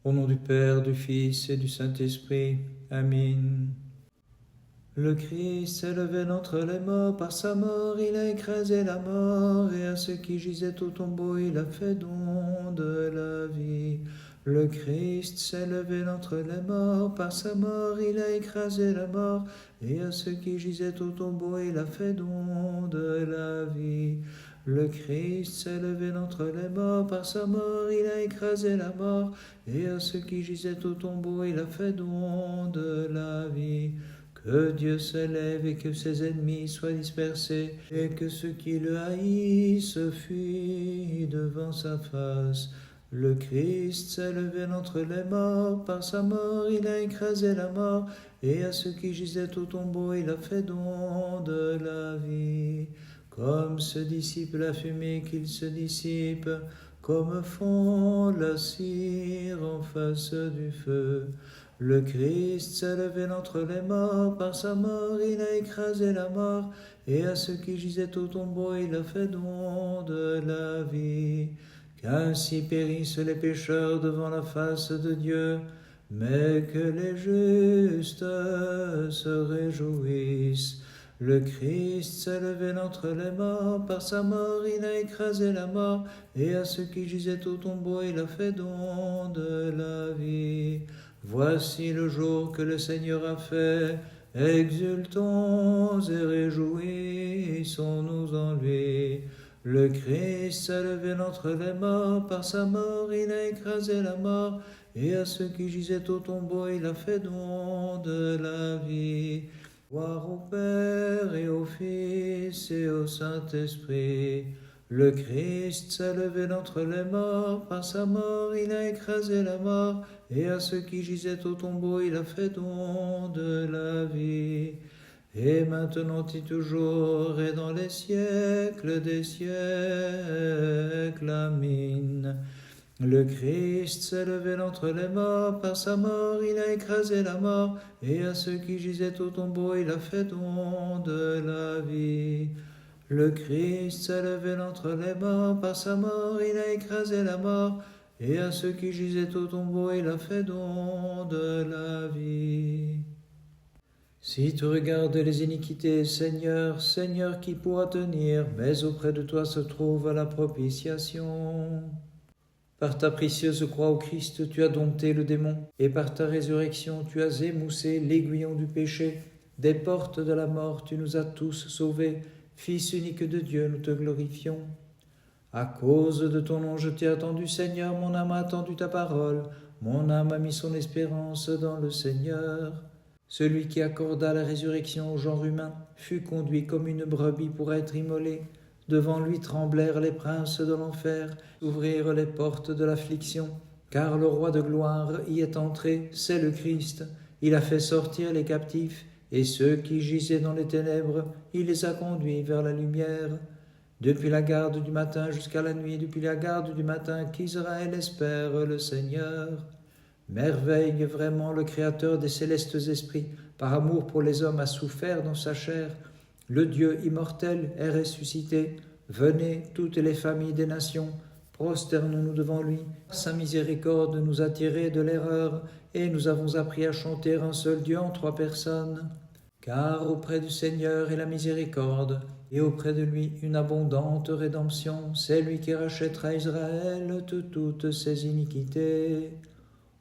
Au nom du Père, du Fils et du Saint-Esprit. Amen. Le Christ s'est levé d'entre les morts, par sa mort il a écrasé la mort, et à ceux qui gisaient au tombeau il a fait don de la vie. Le Christ s'est levé d'entre les morts, par sa mort il a écrasé la mort, et à ceux qui gisaient au tombeau il a fait don de la vie. Le Christ s'est levé d'entre les morts, par sa mort il a écrasé la mort, et à ceux qui gisaient au tombeau il a fait don de la vie. Que Dieu s'élève et que ses ennemis soient dispersés, et que ceux qui le haïssent fuient devant sa face. Le Christ s'est levé d'entre les morts, par sa mort il a écrasé la mort, et à ceux qui gisaient au tombeau il a fait don de la vie. Comme se dissipe la fumée qu'il se dissipe, comme fond la cire en face du feu. Le Christ s'est levé d'entre les morts, par sa mort il a écrasé la mort, et à ceux qui gisaient au tombeau il a fait don de la vie. Qu'ainsi périssent les pécheurs devant la face de Dieu, mais que les justes se réjouissent. Le Christ s'est levé d'entre les morts, par sa mort il a écrasé la mort, et à ceux qui gisaient au tombeau il a fait don de la vie. Voici le jour que le Seigneur a fait, exultons et réjouissons-nous en lui. Le Christ s'est levé d'entre les morts, par sa mort il a écrasé la mort, et à ceux qui gisaient au tombeau il a fait don de la vie. Gloire au Père et au Fils et au Saint-Esprit. Le Christ s'est levé d'entre les morts, par sa mort il a écrasé la mort, et à ceux qui gisaient au tombeau il a fait don de la vie. Et maintenant et toujours et dans les siècles des siècles. Amen. Le Christ s'est levé d'entre les morts, par sa mort il a écrasé la mort, et à ceux qui gisaient au tombeau il a fait don de la vie. Le Christ s'est levé d'entre les morts, par sa mort il a écrasé la mort, et à ceux qui gisaient au tombeau il a fait don de la vie. Si tu regardes les iniquités, Seigneur, Seigneur, qui pourra tenir, mais auprès de toi se trouve la propitiation. Par ta précieuse croix au Christ, tu as dompté le démon, et par ta résurrection, tu as émoussé l'aiguillon du péché. Des portes de la mort, tu nous as tous sauvés. Fils unique de Dieu, nous te glorifions. À cause de ton nom, je t'ai attendu, Seigneur, mon âme a attendu ta parole. Mon âme a mis son espérance dans le Seigneur. Celui qui accorda la résurrection au genre humain fut conduit comme une brebis pour être immolé. Devant lui tremblèrent les princes de l'enfer, ouvrirent les portes de l'affliction, car le roi de gloire y est entré, c'est le Christ. Il a fait sortir les captifs, et ceux qui gisaient dans les ténèbres, il les a conduits vers la lumière. Depuis la garde du matin jusqu'à la nuit, depuis la garde du matin qu'Israël espère le Seigneur. Merveille vraiment le Créateur des célestes esprits, par amour pour les hommes a souffert dans sa chair. Le Dieu immortel est ressuscité. Venez, toutes les familles des nations, prosternons-nous devant lui. Sa miséricorde nous a tirés de l'erreur, et nous avons appris à chanter un seul Dieu en trois personnes. Car auprès du Seigneur est la miséricorde, et auprès de lui une abondante rédemption. C'est lui qui rachètera Israël de toutes ses iniquités.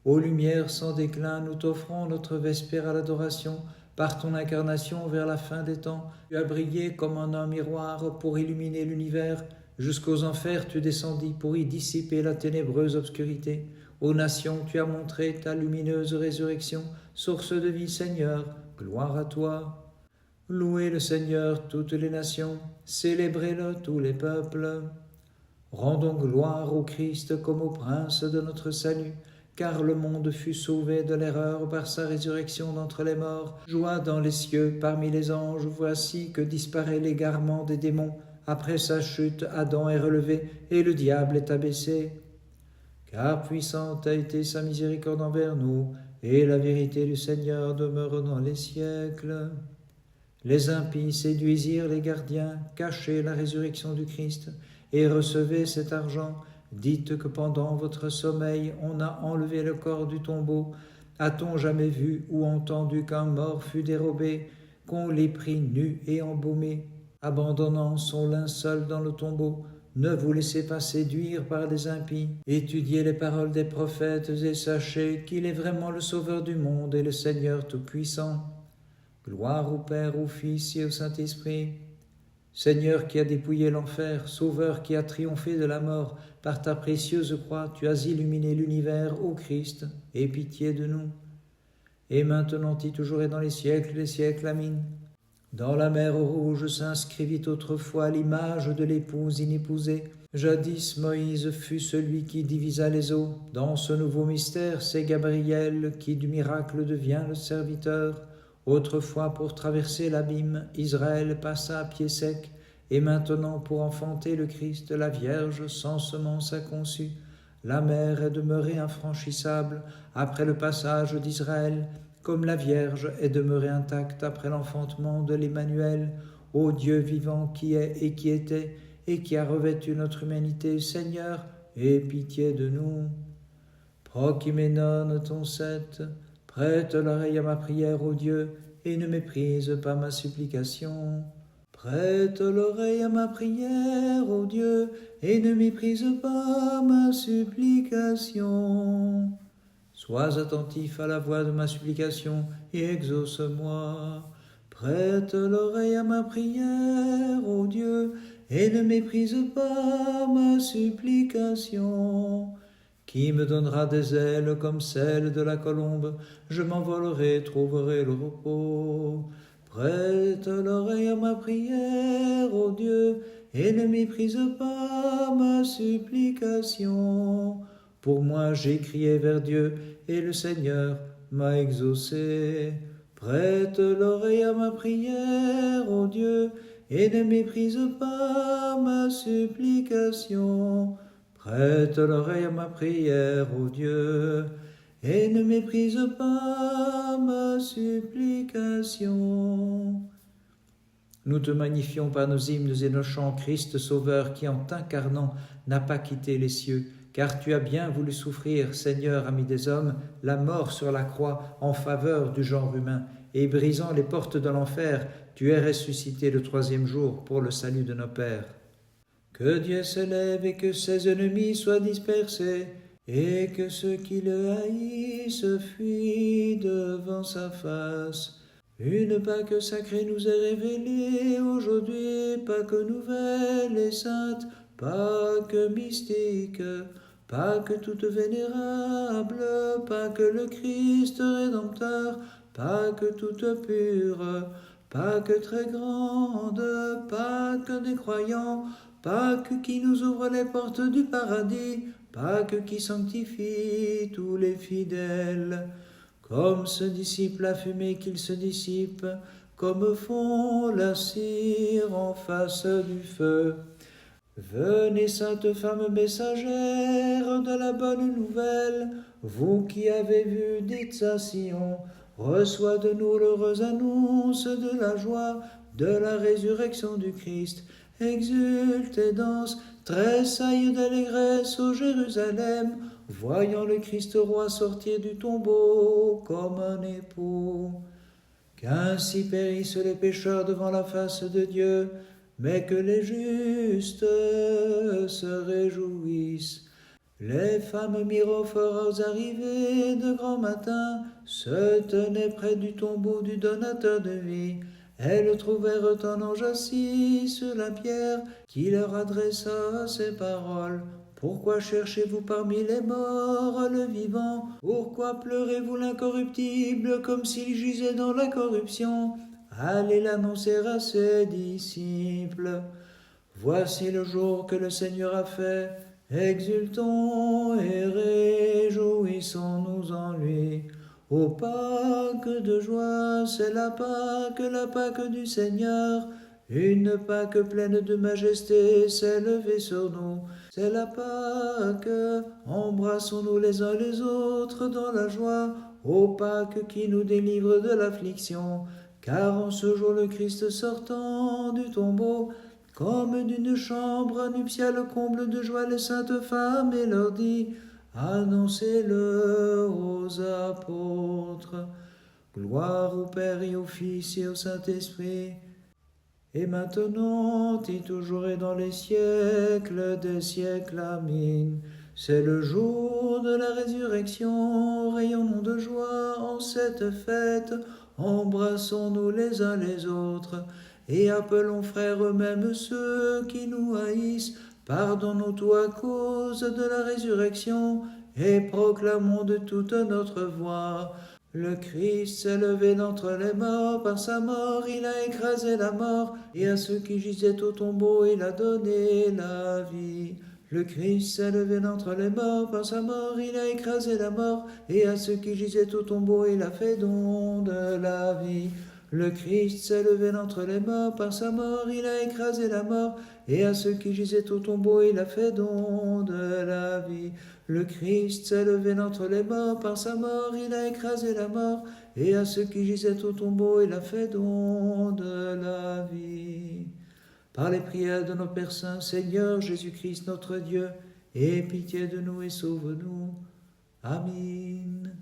Ô lumière sans déclin, nous t'offrons notre vespère à l'adoration. Par ton incarnation vers la fin des temps, tu as brillé comme un miroir pour illuminer l'univers. Jusqu'aux enfers tu descendis pour y dissiper la ténébreuse obscurité. Aux nations tu as montré ta lumineuse résurrection, source de vie Seigneur, gloire à toi. Louez le Seigneur toutes les nations, célébrez-le tous les peuples. Rendons gloire au Christ comme au Prince de notre salut, car le monde fut sauvé de l'erreur par sa résurrection d'entre les morts. Joie dans les cieux parmi les anges, voici que disparaît l'égarement des démons. Après sa chute, Adam est relevé et le diable est abaissé. Car puissante a été sa miséricorde envers nous, et la vérité du Seigneur demeure dans les siècles. Les impies séduisirent les gardiens, cachaient la résurrection du Christ, et recevaient cet argent. dites que pendant votre sommeil, on a enlevé le corps du tombeau. A-t-on jamais vu ou entendu qu'un mort fût dérobé, qu'on l'ait pris nu et embaumé, abandonnant son linceul dans le tombeau? Ne vous laissez pas séduire par les impies. Étudiez les paroles des prophètes et sachez qu'il est vraiment le Sauveur du monde et le Seigneur Tout-Puissant. Gloire au Père, au Fils et au Saint-Esprit. Seigneur qui a dépouillé l'enfer, Sauveur qui a triomphé de la mort, par ta précieuse croix, tu as illuminé l'univers, ô Christ, aie pitié de nous. Et maintenant et toujours et dans les siècles des siècles, Amen. Dans la mer Rouge s'inscrivit autrefois l'image de l'épouse inépousée. Jadis Moïse fut celui qui divisa les eaux. Dans ce nouveau mystère, c'est Gabriel qui du miracle devient le serviteur. Autrefois, pour traverser l'abîme, Israël passa à pied sec, et maintenant, pour enfanter le Christ, la Vierge sans semence a conçu. La mer est demeurée infranchissable après le passage d'Israël, comme la Vierge est demeurée intacte après l'enfantement de l'Emmanuel, ô Dieu vivant qui est et qui était, et qui a revêtu notre humanité, Seigneur, aie pitié de nous. Prochiménone ton 7, prête l'oreille à ma prière, ô Dieu, et ne méprise pas ma supplication. Prête l'oreille à ma prière, ô Dieu, et ne méprise pas ma supplication. Sois attentif à la voix de ma supplication et exauce-moi. Prête l'oreille à ma prière, ô Dieu, et ne méprise pas ma supplication. Qui me donnera des ailes comme celles de la colombe? Je m'envolerai, trouverai le repos. Prête l'oreille à ma prière, ô Dieu, et ne méprise pas ma supplication. Pour moi j'ai crié vers Dieu, et le Seigneur m'a exaucé. Prête l'oreille à ma prière, ô Dieu, et ne méprise pas ma supplication. Prête l'oreille à ma prière, ô Dieu, et ne méprise pas ma supplication. Nous te magnifions par nos hymnes et nos chants, Christ Sauveur, qui en t'incarnant n'a pas quitté les cieux, car tu as bien voulu souffrir, Seigneur, ami des hommes, la mort sur la croix en faveur du genre humain, et brisant les portes de l'enfer, tu es ressuscité le 3e jour pour le salut de nos pères. Que Dieu se lève et que ses ennemis soient dispersés, et que ceux qui le haïssent fuient devant sa face. Une Pâque sacrée nous est révélée aujourd'hui, Pâque nouvelle et sainte, Pâque mystique, Pâque toute vénérable, Pâque le Christ Rédempteur, Pâque toute pure, Pâque très grande, Pâque des croyants, Pâque qui nous ouvre les portes du paradis, Pâque qui sanctifie tous les fidèles. Comme se dissipe la fumée qu'il se dissipe, comme fond la cire en face du feu. Venez, sainte femme messagère de la bonne nouvelle, vous qui avez vu, dites à Sion, reçois de nous l'heureuse annonce de la joie, de la résurrection du Christ. Exulte et danse, tressaille d'allégresse au Jérusalem, voyant le Christ roi sortir du tombeau comme un époux. Qu'ainsi périssent les pécheurs devant la face de Dieu, mais que les justes se réjouissent. Les femmes mirophores aux arrivées de grand matin se tenaient près du tombeau du donateur de vie. Elles trouvèrent un ange assis sur la pierre qui leur adressa ces paroles. Pourquoi cherchez-vous parmi les morts le vivant? Pourquoi pleurez-vous l'incorruptible comme s'il gisait dans la corruption? Allez l'annoncer à ses disciples. Voici le jour que le Seigneur a fait. Exultons et réjouissons-nous en lui. Ô Pâque de joie, c'est la Pâque du Seigneur. Une Pâque pleine de majesté s'est levée sur nous. C'est la Pâque, embrassons-nous les uns les autres dans la joie. Ô Pâque qui nous délivre de l'affliction, car en ce jour le Christ sortant du tombeau comme d'une chambre nuptiale comble de joie les saintes femmes, et leur dit, annoncez-le aux apôtres. Gloire au Père et au Fils et au Saint-Esprit, et maintenant, et toujours et dans les siècles des siècles. Amen. C'est le jour de la résurrection, rayonnons de joie en cette fête, embrassons-nous les uns les autres, et appelons frères eux-mêmes ceux qui nous haïssent, pardonnons tout à cause de la résurrection, et proclamons de toute notre voix. Le Christ s'est levé d'entre les morts, par sa mort il a écrasé la mort, et à ceux qui gisaient au tombeau il a donné la vie. Le Christ s'est levé d'entre les morts, par sa mort il a écrasé la mort, et à ceux qui gisaient au tombeau il a fait don de la vie. Le Christ s'est levé d'entre les morts, par sa mort il a écrasé la mort, et à ceux qui gisaient au tombeau il a fait don de la vie. Le Christ s'est levé d'entre les morts, par sa mort il a écrasé la mort, et à ceux qui gisaient au tombeau il a fait don de la vie. Par les prières de nos Pères saints, Seigneur Jésus-Christ notre Dieu, aie pitié de nous et sauve-nous. Amen.